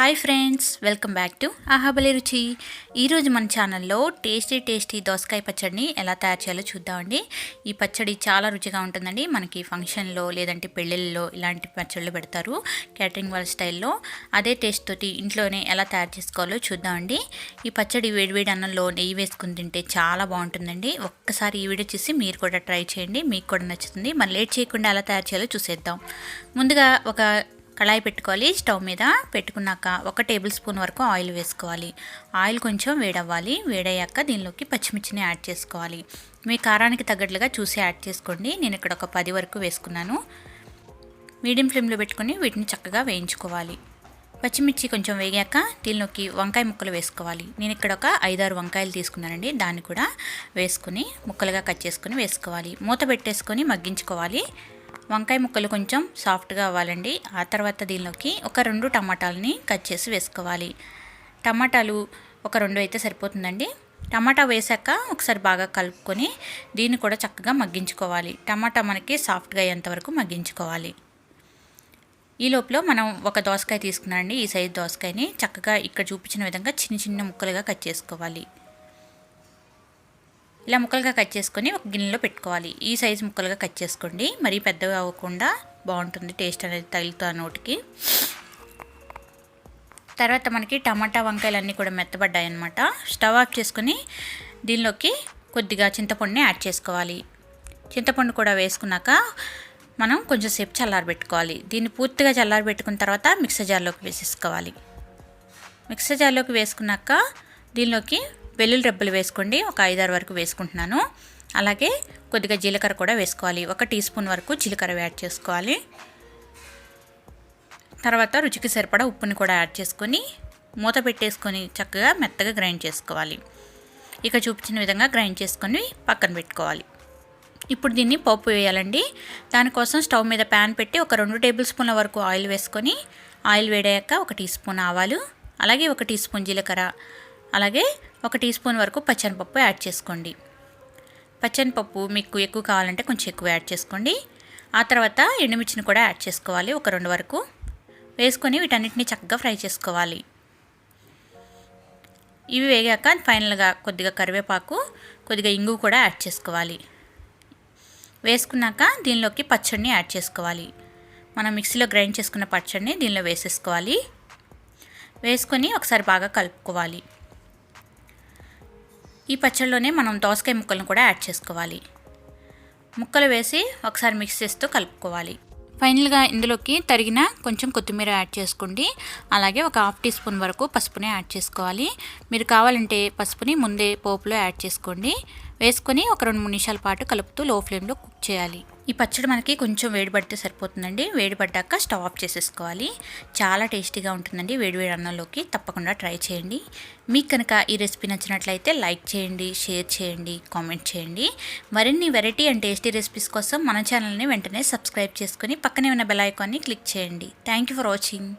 Hi friends, welcome back to ఆహాబలి రుచి. ఈరోజు మన ఛానల్లో టేస్టీ దోసకాయ పచ్చడిని ఎలా తయారు చేయాలో చూద్దామండి. ఈ పచ్చడి చాలా రుచిగా ఉంటుందండి. మనకి ఫంక్షన్లో లేదంటే పెళ్ళిళ్ళలో ఇలాంటి పచ్చళ్ళు పెడతారు క్యాటరింగ్ వాళ్ళ స్టైల్లో. అదే టేస్ట్ తోటి ఇంట్లోనే ఎలా తయారు చేసుకోవాలో చూద్దామండి. ఈ పచ్చడి వేడివేడి అన్నంలో నెయ్యి వేసుకుని తింటే చాలా బాగుంటుందండి. ఒక్కసారి ఈ వీడియో చూసి మీరు కూడా ట్రై చేయండి, మీకు కూడా నచ్చుతుంది. మరి లేట్ చేయకుండా ఎలా తయారు చేయాలో చూసేద్దాం. ముందుగా ఒక కళాయి పెట్టుకోవాలి. స్టవ్ మీద పెట్టుకున్నాక 1 టేబుల్ స్పూన్ వరకు ఆయిల్ వేసుకోవాలి. ఆయిల్ కొంచెం వేడవ్వాలి. వేడయ్యాక దీనిలోకి పచ్చిమిర్చిని యాడ్ చేసుకోవాలి. మీ కారానికి తగ్గట్లుగా చూసి యాడ్ చేసుకోండి. నేను ఇక్కడ ఒక 10 వరకు వేసుకున్నాను. మీడియం ఫ్లేమ్లో పెట్టుకొని వీటిని చక్కగా వేయించుకోవాలి. పచ్చిమిర్చి కొంచెం వేగాక దీనిలోకి వంకాయ ముక్కలు వేసుకోవాలి. నేను ఇక్కడ ఒక 5-6 వంకాయలు తీసుకున్నానండి. దాన్ని కూడా వేసుకుని ముక్కలుగా కట్ చేసుకొని వేసుకోవాలి. మూత పెట్టేసుకొని మగ్గించుకోవాలి. వంకాయ ముక్కలు కొంచెం సాఫ్ట్గా అవ్వాలండి. ఆ తర్వాత దీనిలోకి ఒక 2 టమాటాలని కట్ చేసి వేసుకోవాలి. టమాటాలు ఒక 2 అయితే సరిపోతుందండి. టమాటా వేసాక ఒకసారి బాగా కలుపుకొని దీన్ని కూడా చక్కగా మగ్గించుకోవాలి. టమాటా మనకి సాఫ్ట్గా అయ్యేంత వరకు మగ్గించుకోవాలి. ఈ లోపల మనం ఒక దోసకాయ తీసుకున్నామండి. ఈ సైజు దోసకాయని చక్కగా ఇక్కడ చూపించిన విధంగా చిన్న ముక్కలుగా కట్ చేసుకోవాలి. ఇలా ముక్కలుగా కట్ చేసుకొని ఒక గిన్నెలో పెట్టుకోవాలి. ఈ సైజు ముక్కలుగా కట్ చేసుకోండి. మరీ పెద్దగా అవ్వకుండా బాగుంటుంది, టేస్ట్ అనేది తగులుతుంది నోటికి. తర్వాత మనకి టమాటా వంకాయలు అన్నీ కూడా మెత్తబడ్డాయి అన్నమాట. స్టవ్ ఆఫ్ చేసుకొని దీనిలోకి కొద్దిగా చింతపండుని యాడ్ చేసుకోవాలి. చింతపండు కూడా వేసుకున్నాక మనం కొంచెం సేపు చల్లారబెట్టుకోవాలి. దీన్ని పూర్తిగా చల్లారబెట్టుకున్న తర్వాత మిక్సర్ జార్లోకి వేసేసుకోవాలి. మిక్సర్ జార్లోకి వేసుకున్నాక దీనిలోకి వెల్లుల్లి రెబ్బలు వేసుకోండి. ఒక 5-6 వరకు వేసుకుంటున్నాను. అలాగే కొద్దిగా జీలకర్ర కూడా వేసుకోవాలి. 1 టీ స్పూన్ వరకు జీలకర్ర యాడ్ చేసుకోవాలి. తర్వాత రుచికి సరిపడా ఉప్పుని కూడా యాడ్ చేసుకొని మూత పెట్టేసుకొని చక్కగా మెత్తగా గ్రైండ్ చేసుకోవాలి. ఇక చూపించిన విధంగా గ్రైండ్ చేసుకొని పక్కన పెట్టుకోవాలి. ఇప్పుడు దీన్ని పోపు వేయాలండి. దానికోసం స్టవ్ మీద ప్యాన్ పెట్టి ఒక 2 టేబుల్ స్పూన్ల వరకు ఆయిల్ వేసుకొని ఆయిల్ వేడాక 1 టీ స్పూన్ ఆవాలు, అలాగే 1 టీ స్పూన్ జీలకర్ర, అలాగే 1 టీ స్పూన్ వరకు పచ్చనిపప్పు యాడ్ చేసుకోండి. పచ్చనిపప్పు మీకు ఎక్కువ కావాలంటే కొంచెం ఎక్కువ యాడ్ చేసుకోండి. ఆ తర్వాత ఎండుమిర్చిని కూడా యాడ్ చేసుకోవాలి. ఒక 2 వరకు వేసుకొని వీటన్నిటిని చక్కగా ఫ్రై చేసుకోవాలి. ఇవి వేగాక ఫైనల్గా కొద్దిగా కరివేపాకు, కొద్దిగా ఇంగు కూడా యాడ్ చేసుకోవాలి. వేసుకున్నాక దీనిలోకి పచ్చడిని యాడ్ చేసుకోవాలి. మనం మిక్సీలో గ్రైండ్ చేసుకున్న పచ్చడిని దీనిలో వేసేసుకోవాలి. వేసుకొని ఒకసారి బాగా కలుపుకోవాలి. ఈ పచ్చడిలోనే మనం దోసకాయ ముక్కలను కూడా యాడ్ చేసుకోవాలి. ముక్కలు వేసి ఒకసారి మిక్స్ చేస్తూ కలుపుకోవాలి. ఫైనల్గా ఇందులోకి తరిగిన కొంచెం కొత్తిమీర యాడ్ చేసుకోండి. అలాగే ఒక 1/2 టీ స్పూన్ వరకు పసుపుని యాడ్ చేసుకోవాలి. మీరు కావాలంటే పసుపుని ముందే పోపులో యాడ్ చేసుకోండి. వేసుకొని ఒక 2-3 నిమిషాల పాటు కలుపుతూ లో ఫ్లేమ్లో కుక్ చేయాలి. ఈ పచ్చడి మనకి కొంచెం వేడిపడితే సరిపోతుందండి. వేడిపడ్డాక స్టవ్ ఆఫ్ చేసేసుకోవాలి. చాలా టేస్టీగా ఉంటుందండి వేడివేడి అన్నంలోకి. తప్పకుండా ట్రై చేయండి. మీకు కనుక ఈ రెసిపీ నచ్చినట్లయితే లైక్ చేయండి, షేర్ చేయండి, కామెంట్ చేయండి. మరిన్ని వెరైటీ అండ్ టేస్టీ రెసిపీస్ కోసం మన ఛానల్ని వెంటనే సబ్స్క్రైబ్ చేసుకొని పక్కనే ఉన్న బెల్ ఐకాన్ని క్లిక్ చేయండి. Thank you for watching.